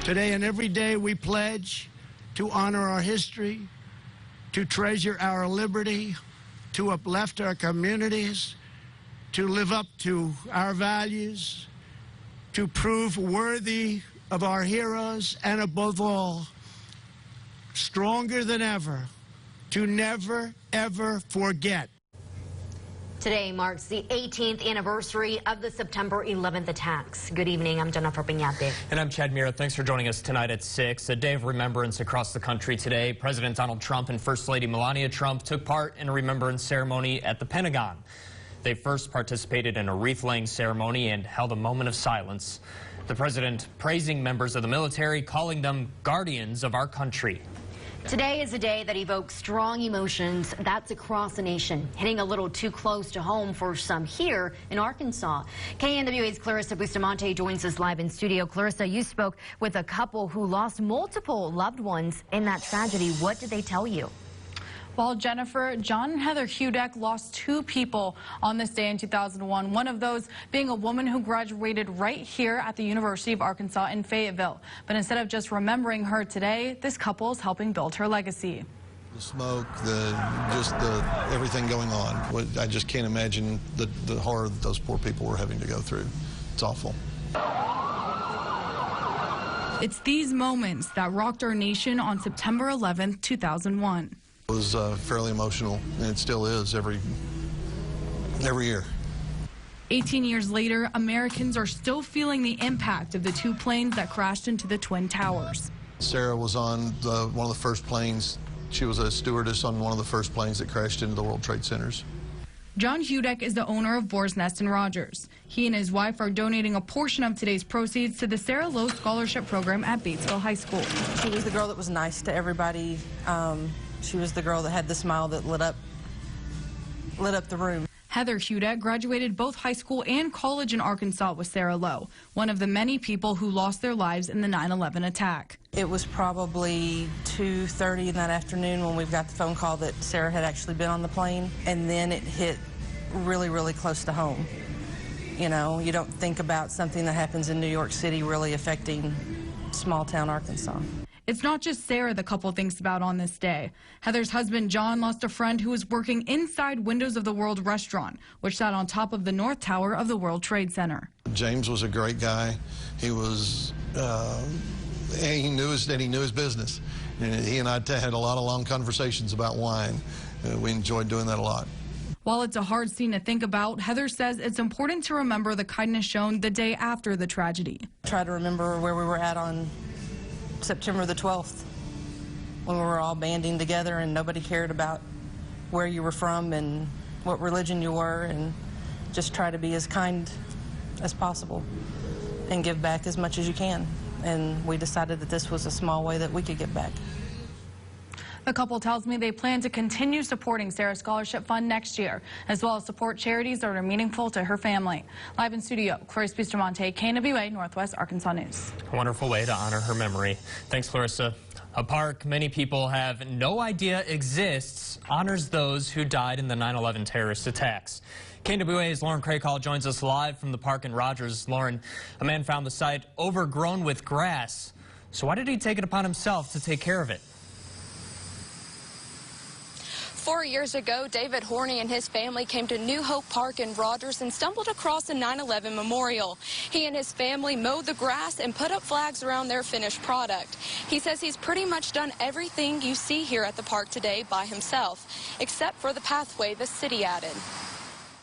Today and every day we pledge to honor our history, to treasure our liberty, to uplift our communities, to live up to our values, to prove worthy of our heroes, and above all, stronger than ever, to never, ever forget. Today marks the 18th anniversary of the September 11th attacks. Good evening, I'm Jennifer Piñate. And I'm Chad Mira. Thanks for joining us tonight at 6. A day of remembrance across the country today. President Donald Trump and First Lady Melania Trump took part in a remembrance ceremony at the Pentagon. They first participated in a wreath-laying ceremony and held a moment of silence. The president praising members of the military, calling them guardians of our country. Today is a day that evokes strong emotions. That's across the nation, hitting a little too close to home for some here in Arkansas. KNWA's Clarissa Bustamante joins us live in studio. Clarissa, you spoke with a couple who lost multiple loved ones in that tragedy. What did they tell you? Well, Jennifer, John and Heather Hudak lost 2 people on this day in 2001, one of those being a woman who graduated right here at the University of Arkansas in Fayetteville. But instead of just remembering her today, this couple is helping build her legacy. The smoke, everything going on. I just can't imagine the horror that those poor people were having to go through. It's awful. It's these moments that rocked our nation on September 11th, 2001. It was fairly emotional, and it still is every year. 18 years later, Americans are still feeling the impact of the 2 planes that crashed into the Twin Towers. Sarah was on one of the first planes. She was a stewardess on one of the first planes that crashed into the World Trade Centers. John Hudak is the owner of Boar's Nest in Rogers. He and his wife are donating a portion of today's proceeds to the Sarah Lowe Scholarship Program at Batesville High School. She was the girl that was nice to everybody. She was the girl that had the smile that lit up the room. Heather Hudak graduated both high school and college in Arkansas with Sarah Lowe, one of the many people who lost their lives in the 9/11 attack. It was probably 2:30 in that afternoon when we got the phone call that Sarah had actually been on the plane, and then it hit really, really close to home. You know, you don't think about something that happens in New York City really affecting small town Arkansas. It's not just Sarah the couple thinks about on this day. Heather's husband, John, lost a friend who was working inside Windows of the World restaurant, which sat on top of the North Tower of the World Trade Center. James was a great guy. He was, he knew his business. And he and I had a lot of long conversations about wine. We enjoyed doing that a lot. While it's a hard scene to think about, Heather says it's important to remember the kindness shown the day after the tragedy. Try to remember where we were at on September the 12th, when we were all banding together and nobody cared about where you were from and what religion you were, and just try to be as kind as possible and give back as much as you can. And we decided that this was a small way that we could give back. The couple tells me they plan to continue supporting Sarah's Scholarship Fund next year, as well as support charities that are meaningful to her family. Live in studio, Clarissa Bustamante, KNWA, Northwest Arkansas News. A wonderful way to honor her memory. Thanks, Clarissa. A park many people have no idea exists honors those who died in the 9/11 terrorist attacks. KNWA's Lauren Craycall joins us live from the park in Rogers. Lauren, a man found the site overgrown with grass. So why did he take it upon himself to take care of it? 4 years ago, David Horney and his family came to New Hope Park in Rogers and stumbled across a 9/11 memorial. He and his family mowed the grass and put up flags around their finished product. He says he's pretty much done everything you see here at the park today by himself, except for the pathway the city added.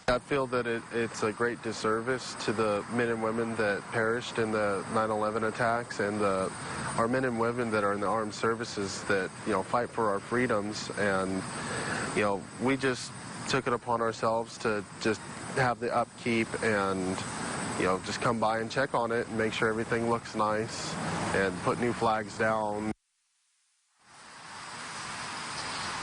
I feel that it's a great disservice to the men and women that perished in the 9/11 attacks, and our men and women that are in the armed services that, fight for our freedoms. And, we just took it upon ourselves to just have the upkeep and, just come by and check on it and make sure everything looks nice and put new flags down.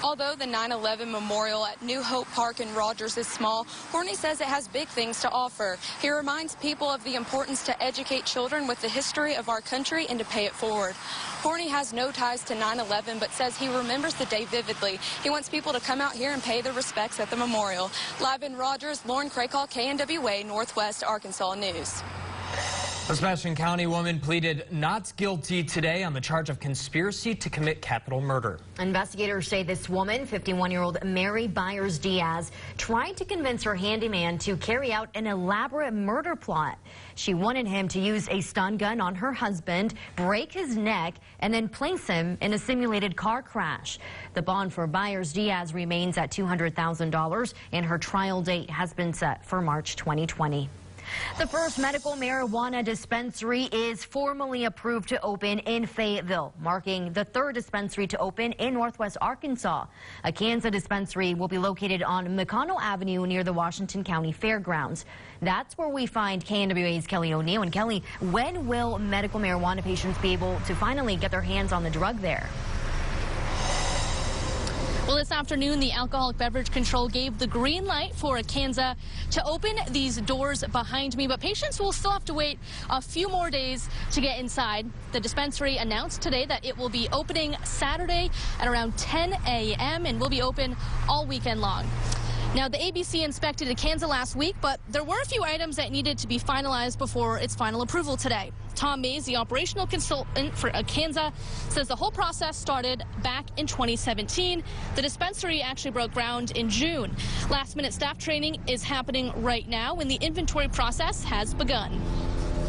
Although the 9/11 memorial at New Hope Park in Rogers is small, Horney says it has big things to offer. He reminds people of the importance to educate children with the history of our country and to pay it forward. Horney has no ties to 9/11, but says he remembers the day vividly. He wants people to come out here and pay their respects at the memorial. Live in Rogers, Lauren Craycall, KNWA, Northwest Arkansas News. A Sebastian County woman pleaded not guilty today on the charge of conspiracy to commit capital murder. Investigators say this woman, 51-year-old Mary Byers-Diaz, tried to convince her handyman to carry out an elaborate murder plot. She wanted him to use a stun gun on her husband, break his neck, and then place him in a simulated car crash. The bond for Byers-Diaz remains at $200,000, and her trial date has been set for March 2020. The first medical marijuana dispensary is formally approved to open in Fayetteville, marking the third dispensary to open in Northwest Arkansas. A KNWA dispensary will be located on McConnell Avenue near the Washington County Fairgrounds. That's where we find KNWA's Kelly O'Neill. And Kelly, when will medical marijuana patients be able to finally get their hands on the drug there? Well, this afternoon, the Alcoholic Beverage Control gave the green light for a KNWA to open these doors behind me, but patients will still have to wait a few more days to get inside. The dispensary announced today that it will be opening Saturday at around 10 a.m. and will be open all weekend long. Now, the ABC inspected a KNWA last week, but there were a few items that needed to be finalized before its final approval today. Tom Mays, the operational consultant for a KNWA, says the whole process started back in 2017. The dispensary actually broke ground in June. Last-minute staff training is happening right now, and the inventory process has begun.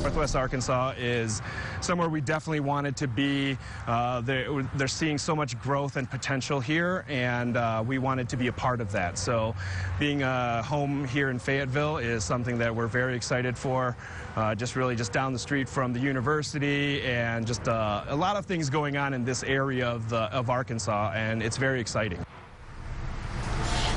Northwest Arkansas is somewhere we definitely wanted to be. They're seeing so much growth and potential here, and we wanted to be a part of that. So being home here in Fayetteville is something that we're very excited for. Just down the street from the university, and just a lot of things going on in this area of Arkansas, and it's very exciting.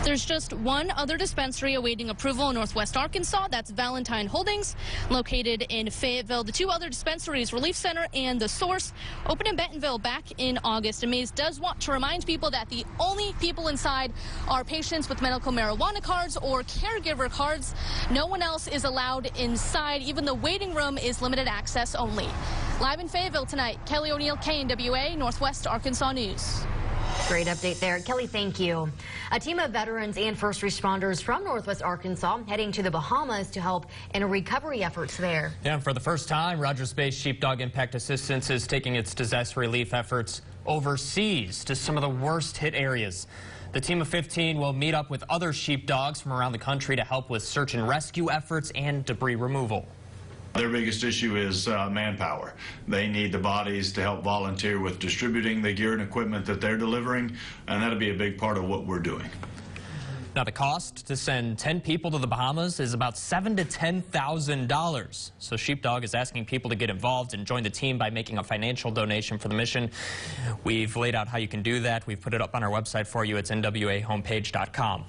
There's just one other dispensary awaiting approval in Northwest Arkansas. That's Valentine Holdings, located in Fayetteville. The two other dispensaries, Relief Center and The Source, opened in Bentonville back in August. And Mays does want to remind people that the only people inside are patients with medical marijuana cards or caregiver cards. No one else is allowed inside. Even the waiting room is limited access only. Live in Fayetteville tonight, Kelly O'Neill, KNWA, Northwest Arkansas News. Great update there. Kelly, thank you. A team of veterans and first responders from Northwest Arkansas heading to the Bahamas to help in recovery efforts there. Yeah, for the first time, Rogers-based Sheepdog Impact Assistance is taking its disaster relief efforts overseas to some of the worst hit areas. The team of 15 will meet up with other sheepdogs from around the country to help with search and rescue efforts and debris removal. Their biggest issue is manpower. They need the bodies to help volunteer with distributing the gear and equipment that they're delivering, and that'll be a big part of what we're doing. Now, the cost to send 10 people to the Bahamas is about $7,000 to $10,000. So Sheepdog is asking people to get involved and join the team by making a financial donation for the mission. We've laid out how you can do that. We've put it up on our website for you. It's nwahomepage.com.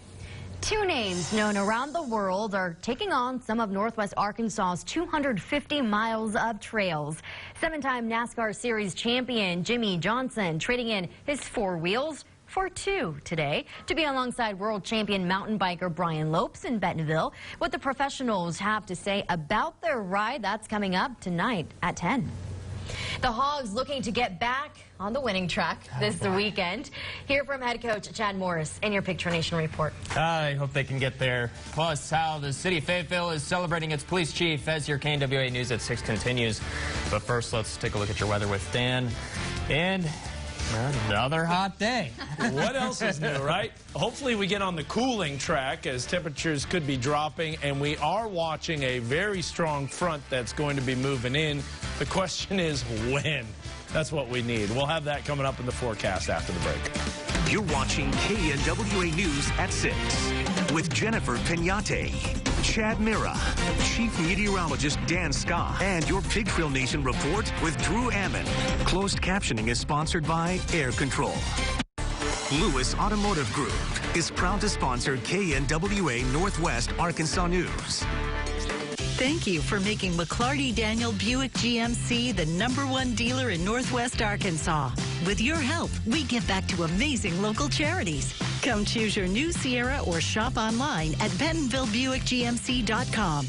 Two names known around the world are taking on some of Northwest Arkansas's 250 miles of trails. Seven-time NASCAR Series champion Jimmy Johnson trading in his four wheels for two today to be alongside world champion mountain biker Brian Lopes in Bentonville. What the professionals have to say about their ride, that's coming up tonight at 10. The Hogs looking to get back on the winning track this weekend. Hear from head coach Chad Morris in your Picture Nation report. I hope they can get there. Plus, how the city of Fayetteville is celebrating its police chief as your KNWA News at 6 continues. But first, let's take a look at your weather with Dan. And another hot day. What else is new, right? Hopefully we get on the cooling track as temperatures could be dropping, and we are watching a very strong front that's going to be moving in. The question is when? That's what we need. We'll have that coming up in the forecast after the break. You're watching KNWA News at 6 with Jennifer Pignate, Chad Mira, Chief Meteorologist Dan Scott, and your Pig Trail Nation report with Drew Ammon. Closed captioning is sponsored by Air Control. Lewis Automotive Group is proud to sponsor KNWA Northwest Arkansas News. Thank you for making McClarty Daniel Buick GMC the #1 dealer in Northwest Arkansas. With your help, we give back to amazing local charities. Come choose your new Sierra or shop online at BentonvilleBuickGMC.com.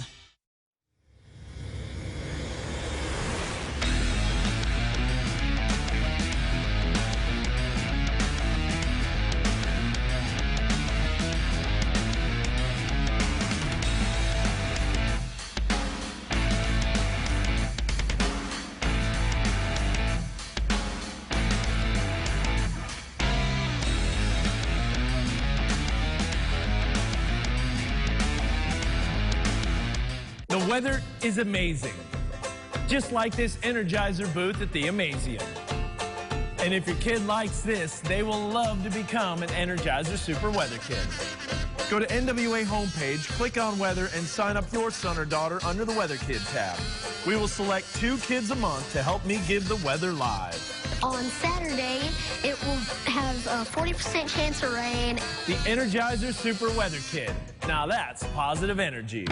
The weather is amazing, just like this Energizer booth at the Amazium. And if your kid likes this, they will love to become an Energizer Super Weather Kid. Go to NWA homepage, click on weather, and sign up your son or daughter under the Weather Kid tab. We will select 2 kids a month to help me give the weather live. On Saturday, it will have a 40% chance of rain. The Energizer Super Weather Kid. Now that's positive energy.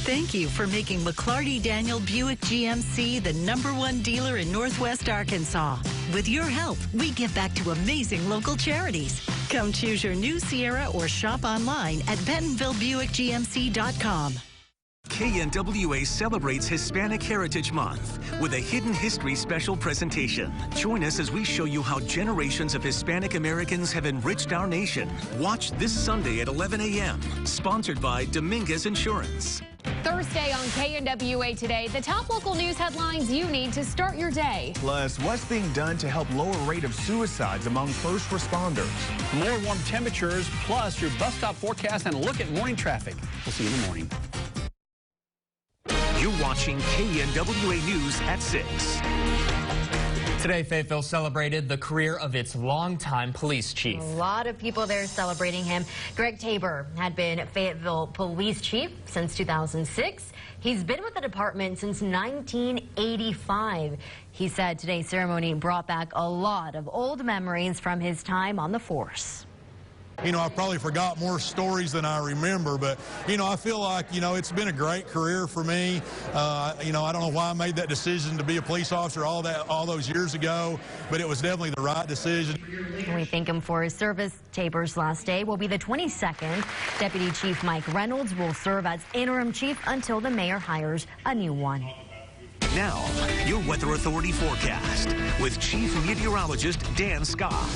Thank you for making McClarty Daniel Buick GMC the #1 dealer in Northwest Arkansas. With your help, we give back to amazing local charities. Come choose your new Sierra or shop online at BentonvilleBuickGMC.com. KNWA celebrates Hispanic Heritage Month with a Hidden History special presentation. Join us as we show you how generations of Hispanic Americans have enriched our nation. Watch this Sunday at 11 a.m. Sponsored by Dominguez Insurance. Thursday on KNWA Today, the top local news headlines you need to start your day. Plus, what's being done to help lower rate of suicides among first responders. More warm temperatures, plus your bus stop forecast and a look at morning traffic. We'll see you in the morning. You're watching KNWA News at 6. Today, Fayetteville celebrated the career of its longtime police chief. A lot of people there celebrating him. Greg Tabor had been Fayetteville police chief since 2006. He's been with the department since 1985. He said today's ceremony brought back a lot of old memories from his time on the force. You know, I probably forgot more stories than I remember, but, you know, I feel like, you know, it's been a great career for me. You know, I don't know why I made that decision to be a police officer all those years ago, but it was definitely the right decision. We thank him for his service. Tabor's last day will be the 22nd. Deputy Chief Mike Reynolds will serve as interim chief until the mayor hires a new one. Now, your Weather Authority forecast with Chief Meteorologist Dan Scott.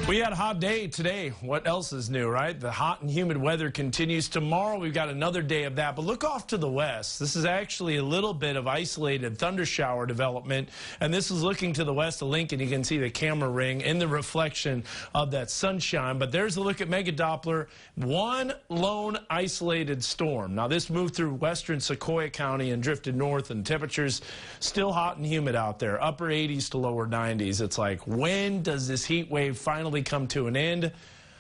We had a hot day today. What else is new, right? The hot and humid weather continues. Tomorrow we've got another day of that. But look off to the west. This is actually a little bit of isolated thunder shower development. And this is looking to the west of Lincoln. You can see the camera ring in the reflection of that sunshine. But there's a look at Mega Doppler. One lone isolated storm. Now this moved through western Sequoia County and drifted north, and temperatures still hot and humid out there. Upper 80s to lower 90s. It's like, when does this heat wave finally come to an end?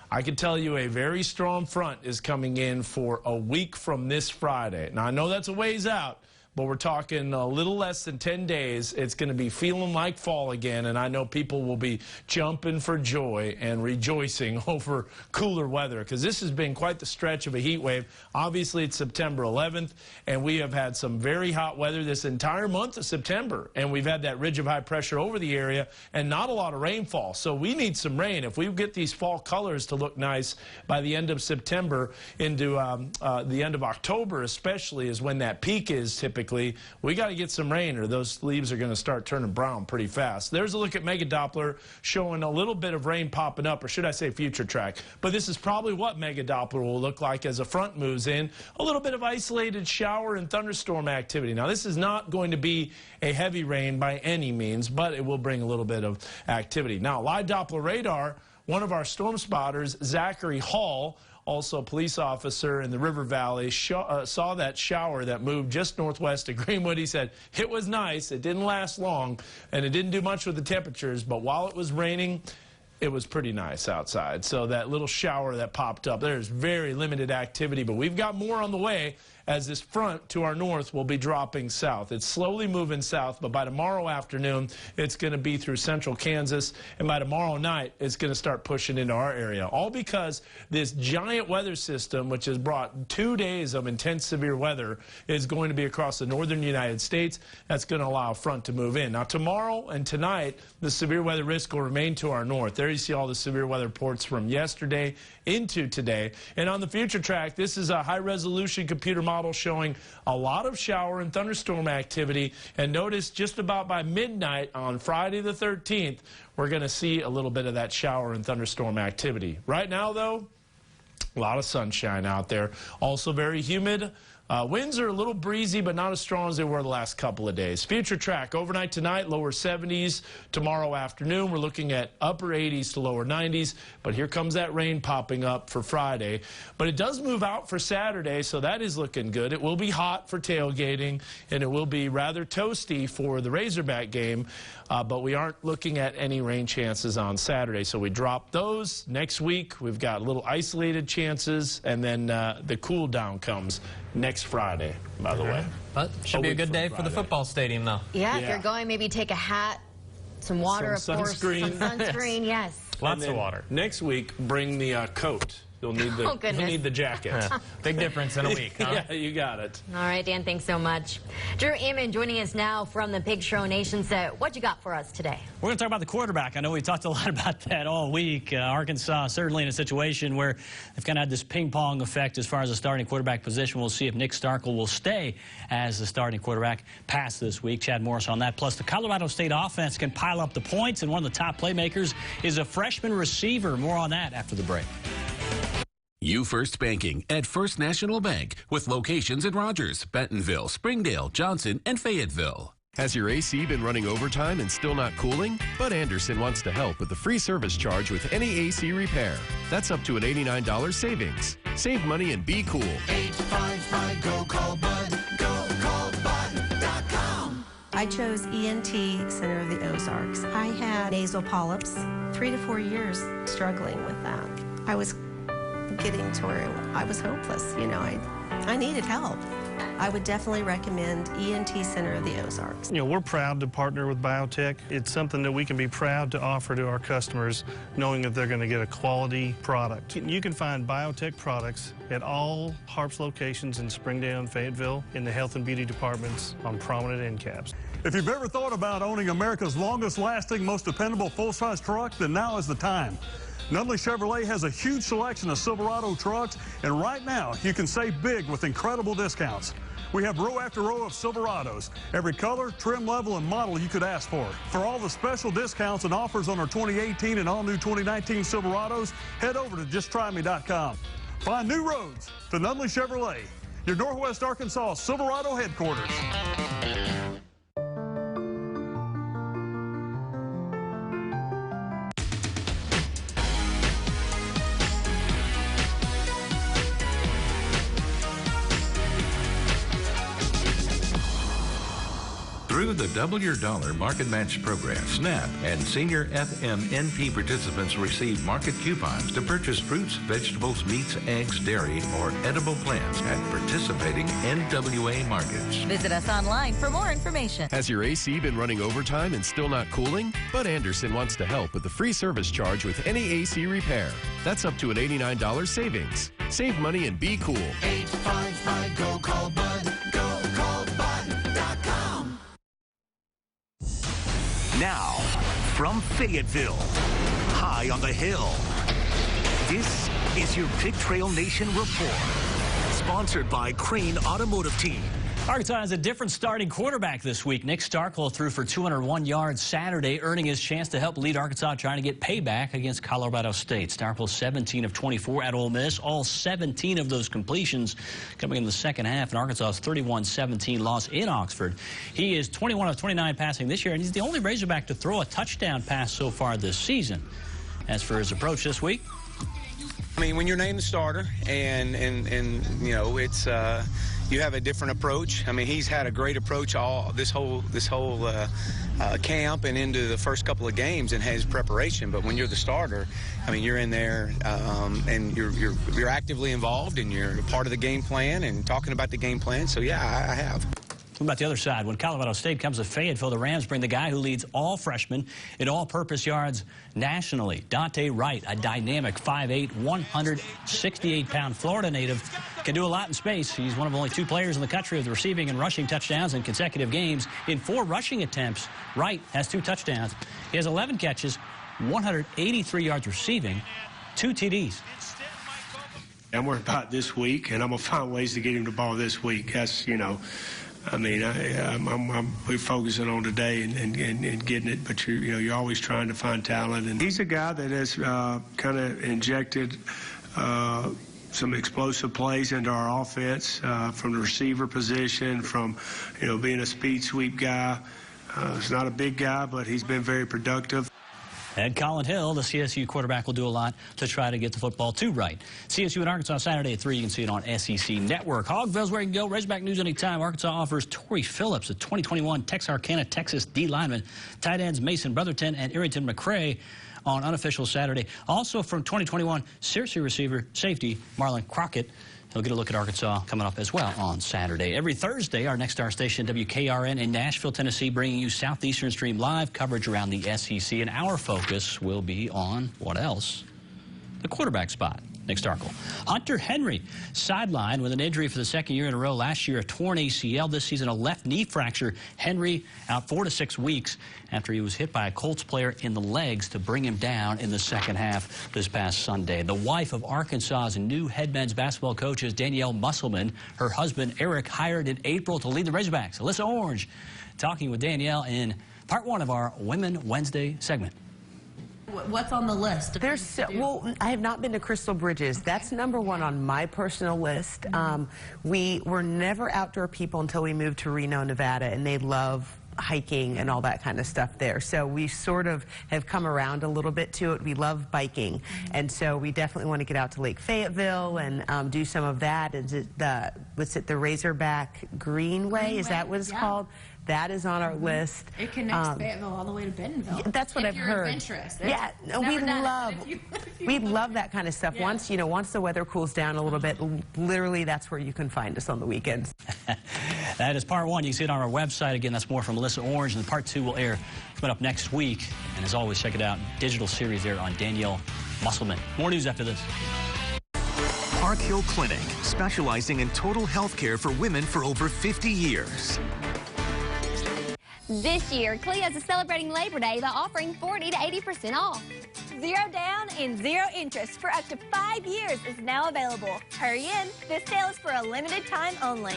I can tell you a very strong front is coming in for a week from this Friday. Now, I know that's a ways out, but we're talking a little less than 10 days. It's going to be feeling like fall again, and I know people will be jumping for joy and rejoicing over cooler weather, because this has been quite the stretch of a heat wave. Obviously, it's September 11th, and we have had some very hot weather this entire month of September, and we've had that ridge of high pressure over the area and not a lot of rainfall. So we need some rain. If we get these fall colors to look nice by the end of September into the end of October, especially, is when that peak is typically. We got to get some rain, or those leaves are going to start turning brown pretty fast. There's a look at Mega Doppler showing a little bit of rain popping up, or should I say future track. But this is probably what Mega Doppler will look like as a front moves in. A little bit of isolated shower and thunderstorm activity. Now, this is not going to be a heavy rain by any means, but it will bring a little bit of activity. Now, live Doppler radar, one of our storm spotters, Zachary Hall, also a police officer in the River Valley, saw that shower that moved just northwest of Greenwood. He said it was nice. It didn't last long, and it didn't do much with the temperatures, but while it was raining, it was pretty nice outside. So that little shower that popped up, there's very limited activity, but we've got more on the way as this front to our north will be dropping south. It's slowly moving south, but by tomorrow afternoon, it's going to be through central Kansas, and by tomorrow night, it's going to start pushing into our area. All because this giant weather system, which has brought 2 days of intense severe weather, is going to be across the northern United States. That's going to allow a front to move in. Now, tomorrow and tonight, the severe weather risk will remain to our north. There you see all the severe weather reports from yesterday into today. And on the future track, this is a high-resolution computer model showing a lot of shower and thunderstorm activity. And notice just about by midnight on Friday the 13th, we're going to see a little bit of that shower and thunderstorm activity. Right now, though, a lot of sunshine out there. Also very humid. Winds are a little breezy, but not as strong as they were the last couple of days. Future track, overnight tonight, lower 70s. Tomorrow afternoon, we're looking at upper 80s to lower 90s. But here comes that rain popping up for Friday. But it does move out for Saturday, so that is looking good. It will be hot for tailgating, and it will be rather toasty for the Razorback game. But we aren't looking at any rain chances on Saturday. So we drop those. Next week, we've got little isolated chances, and then the cool down comes next Friday, by the way. But should be a good day for the football stadium, though. Yeah, if you're going, maybe take a hat, some water, some of course, sunscreen. some sunscreen, yes. Lots of water. Next week, bring the coat. You'll need the, Oh, goodness. you'll need the jacket. Big difference in a week, huh? Yeah, you got it. All right, Dan, thanks so much. Drew Ammon joining us now from the Pig Show Nation set. What you got for us today? We're going to talk about the quarterback. I know we talked a lot about that all week. Arkansas certainly in a situation where they've kind of had this ping-pong effect as far as the starting quarterback position. We'll see if Nick Starkel will stay as the starting quarterback past this week. Chad Morris on that. Plus, the Colorado State offense can pile up the points, and one of the top playmakers is a freshman receiver. More on that after the break. You First Banking at First National Bank with locations in Rogers, Bentonville, Springdale, Johnson, and Fayetteville. Has your AC been running overtime and still not cooling? Bud Anderson wants to help with the free service charge with any AC repair. That's up to an $89 savings. Save money and be cool. 855 go call Bud. Go call Bud.com. I chose ENT Center of the Ozarks. I had nasal polyps, 3 to 4 years struggling with that. I was getting to where I was hopeless. You know, I needed help. I would definitely recommend ENT Center of the Ozarks. You know, we're proud to partner with Biotech. It's something that we can be proud to offer to our customers, knowing that they're going to get a quality product. You can find Biotech products at all Harps locations in Springdale and Fayetteville, in the health and beauty departments, on prominent end caps. If you've ever thought about owning America's longest-lasting, most dependable full-size truck, then now is the time. Nunley Chevrolet has a huge selection of Silverado trucks, and right now you can save big with incredible discounts. We have row after row of Silverados, every color, trim level, and model you could ask for. For all the special discounts and offers on our 2018 and all-new 2019 Silverados, head over to justtryme.com. Find new roads to Nunley Chevrolet, your Northwest Arkansas Silverado headquarters. Through the Double Your Dollar Market Match Program, SNAP and senior FMNP participants receive market coupons to purchase fruits, vegetables, meats, eggs, dairy, or edible plants at participating NWA markets. Visit us online for more information. Has your AC been running overtime and still not cooling? Bud Anderson wants to help with the free service charge with any AC repair. That's up to an $89 savings. Save money and be cool. 855 go call Bud. Go call Bud.com. Now, from Fayetteville, high on the hill, this is your Pig Trail Nation Report, sponsored by Crane Automotive Team. Arkansas has a different starting quarterback this week. Nick Starkel threw for 201 yards Saturday, earning his chance to help lead Arkansas trying to get payback against Colorado State. Starkel 17 of 24 at Ole Miss, all 17 of those completions coming in the second half in Arkansas's 31-17 loss in Oxford. He is 21 of 29 passing this year, and he's the only Razorback to throw a touchdown pass so far this season. As for his approach this week, I mean, when you're named the starter and you know, it's you have a different approach. I mean, he's had a great approach all this whole camp and into the first couple of games and has preparation. But when you're the starter, I mean, you're in there and you're actively involved and you're part of the game plan and talking about the game plan. So yeah, I have. What about the other side? When Colorado State comes to Fayetteville, the Rams bring the guy who leads all freshmen in all-purpose yards nationally. Dante Wright, a dynamic 5'8", 168-pound Florida native, can do a lot in space. He's one of only 2 players in the country with receiving and rushing touchdowns in consecutive games. In 4 rushing attempts, Wright has 2 touchdowns. He has 11 catches, 183 yards receiving, 2 TDs. I'm worried about this week, and I'm going to find ways to get him the ball this week. That's, you know, I mean, we're focusing on today and getting it, but you're always trying to find talent. And he's a guy that has kind of injected some explosive plays into our offense from the receiver position, from being a speed sweep guy. He's not a big guy, but he's been very productive. And Colin Hill, the CSU quarterback, will do a lot to try to get the football too right. CSU in Arkansas Saturday at 3. You can see it on SEC Network. Hogville's where you can go. Razorback news anytime. Arkansas offers Torrey Phillips, a 2021 Texarkana, Texas D lineman. Tight ends Mason Brotherton and Irrington McCray on unofficial Saturday. Also from 2021, Searcy receiver safety Marlon Crockett. He'll get a look at Arkansas coming up as well on Saturday. Every Thursday, our next star station, WKRN in Nashville, Tennessee, bringing you Southeastern Stream live coverage around the SEC. And our focus will be on what else? The quarterback spot. Next article. Hunter Henry sidelined with an injury for the second year in a row. Last year, a torn ACL. This season, a left knee fracture. Henry out 4 to 6 weeks after he was hit by a Colts player in the legs to bring him down in the second half this past Sunday. The wife of Arkansas's new head men's basketball coach is Danielle Musselman. Her husband, Eric, hired in April to lead the Razorbacks. Alyssa Orange talking with Danielle in part 1 of our Women Wednesday segment. What's on the list? Well, I have not been to Crystal Bridges. That's #1 on my personal list. We were never outdoor people until we moved to Reno, Nevada, and they love hiking and all that kind of stuff there. So we sort of have come around a little bit to it. We love biking, and so we definitely want to get out to Lake Fayetteville and do some of that. Is it the Razorback Greenway? Is that what it's called? That is on our list. It connects Fayetteville all the way to Bentonville. That's what I've heard. Adventurous. Yeah, we love that kind of stuff. Yeah. Once the weather cools down a little bit, literally that's where you can find us on the weekends. That is part 1. You can see it on our website. Again, that's more from Alyssa Orange, and part 2 will air coming up next week. And as always, check it out. Digital series there on Danielle Musselman. More news after this. Park Hill Clinic, specializing in total health care for women for over 50 years. This year, Cleo's is celebrating Labor Day by offering 40 to 80% off. 0 down and 0 interest for up to 5 years is now available. Hurry in. This sale is for a limited time only.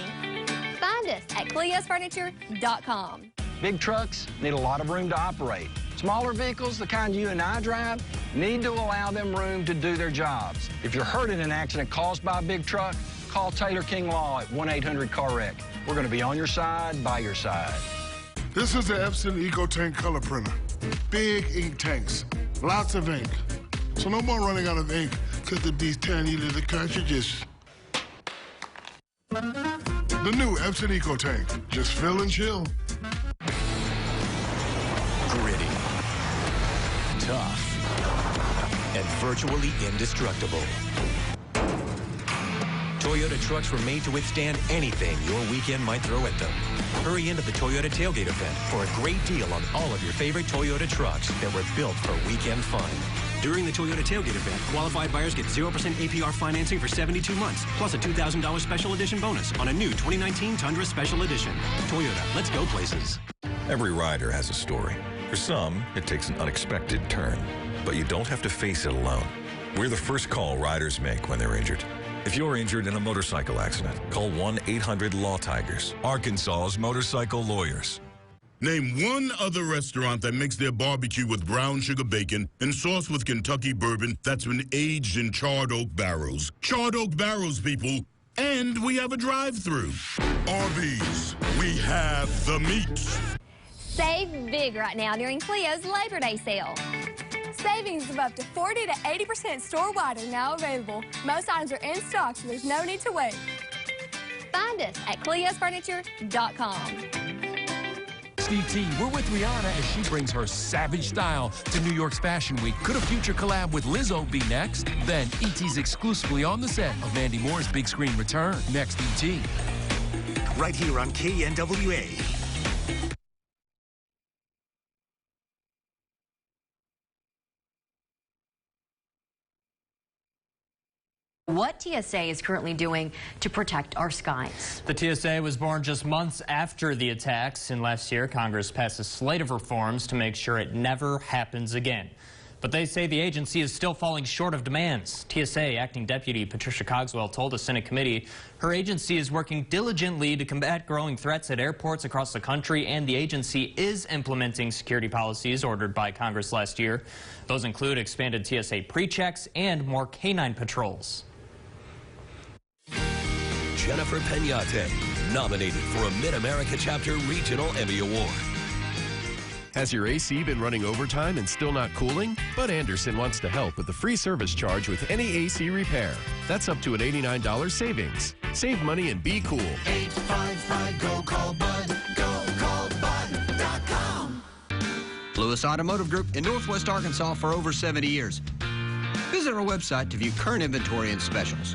Find us at cleosfurniture.com. Big trucks need a lot of room to operate. Smaller vehicles, the kind you and I drive, need to allow them room to do their jobs. If you're hurt in an accident caused by a big truck, call Taylor King Law at 1-800-CAR-WRECK. We're going to be on your side, by your side. This is the Epson EcoTank color printer. Big ink tanks, lots of ink. So no more running out of ink because of these tiny little cartridges. The new Epson EcoTank, just fill and chill. Gritty, tough, and virtually indestructible. Toyota trucks were made to withstand anything your weekend might throw at them. Hurry into the Toyota Tailgate event for a great deal on all of your favorite Toyota trucks that were built for weekend fun. During the Toyota Tailgate event, qualified buyers get 0% APR financing for 72 months, plus a $2,000 special edition bonus on a new 2019 Tundra Special Edition. Toyota, let's go places. Every rider has a story. For some, it takes an unexpected turn, but you don't have to face it alone. We're the first call riders make when they're injured. If you're injured in a motorcycle accident, call 1-800-LAW-TIGERS. Arkansas's motorcycle lawyers. Name one other restaurant that makes their barbecue with brown sugar bacon and sauce with Kentucky bourbon that's been aged in charred oak barrels. Charred oak barrels, people. And we have a drive-thru. Arby's, we have the meat. Save big right now during Cleo's Labor Day sale. Savings of up to 40 to 80% store-wide are now available. Most items are in stock, so there's no need to wait. Find us at cleosfurniture.com. Steve T, we're with Rihanna as she brings her savage style to New York's Fashion Week. Could a future collab with Lizzo be next? Then E.T.'s exclusively on the set of Mandy Moore's big screen return. Next, E.T. Right here on KNWA. What TSA is currently doing to protect our skies. The TSA was born just months after the attacks, and last year Congress passed a slate of reforms to make sure it never happens again. But they say the agency is still falling short of demands. TSA Acting Deputy Patricia Cogswell told a Senate committee her agency is working diligently to combat growing threats at airports across the country, and the agency is implementing security policies ordered by Congress last year. Those include expanded TSA pre-checks and more canine patrols. Jennifer Peñate, nominated for a Mid-America Chapter Regional Emmy Award. Has your AC been running overtime and still not cooling? Bud Anderson wants to help with the free service charge with any AC repair. That's up to an $89 savings. Save money and be cool. 855-GO-CALL-BUD. GoCallBud.com. Lewis Automotive Group in Northwest Arkansas for over 70 years. Visit our website to view current inventory and specials.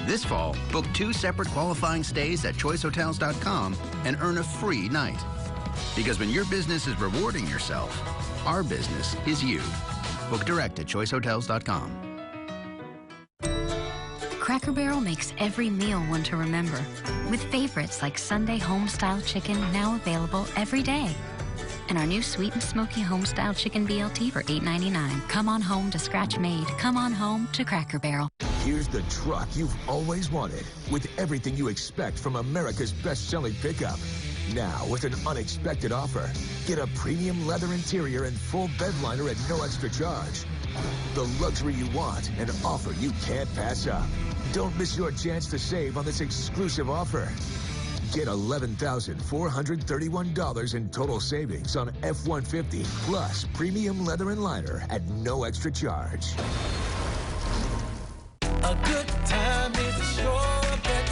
This fall, book 2 separate qualifying stays at choicehotels.com and earn a free night. Because when your business is rewarding yourself, our business is you. Book direct at choicehotels.com. Cracker Barrel makes every meal one to remember, with favorites like Sunday home-style chicken now available every day. And our new sweet and smoky home-style chicken BLT for $8.99. Come on home to Scratch Made. Come on home to Cracker Barrel. Here's the truck you've always wanted, with everything you expect from America's best-selling pickup. Now, with an unexpected offer, get a premium leather interior and full bed liner at no extra charge. The luxury you want, an offer you can't pass up. Don't miss your chance to save on this exclusive offer. Get $11,431 in total savings on F-150 plus premium leather and liner at no extra charge. A good time is a sure bet.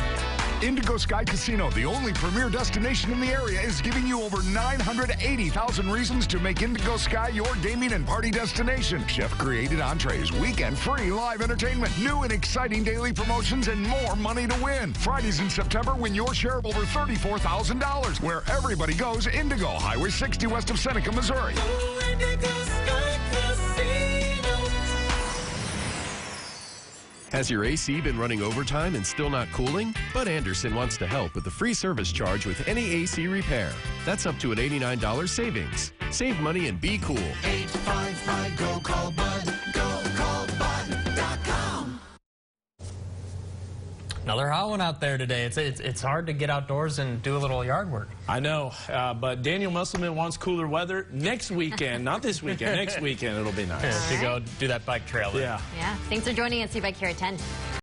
Indigo Sky Casino, the only premier destination in the area, is giving you over 980,000 reasons to make Indigo Sky your gaming and party destination. Chef-created entrees, weekend-free live entertainment, new and exciting daily promotions, and more money to win. Fridays in September, win your share of over $34,000. Where everybody goes, Indigo, Highway 60 west of Seneca, Missouri. Oh, Indigo Sky Casino. Has your AC been running overtime and still not cooling? Bud Anderson wants to help with the free service charge with any AC repair. That's up to an $89 savings. Save money and be cool. 855-GO-CALL-BUD. GoCallBud.com. Another hot one out there today. It's hard to get outdoors and do a little yard work. I know, but Danielle Musselman wants cooler weather next weekend. Not this weekend. Next weekend it'll be nice. To go do that bike trail. Yeah. Yeah. Thanks for joining us. See you back here at 10.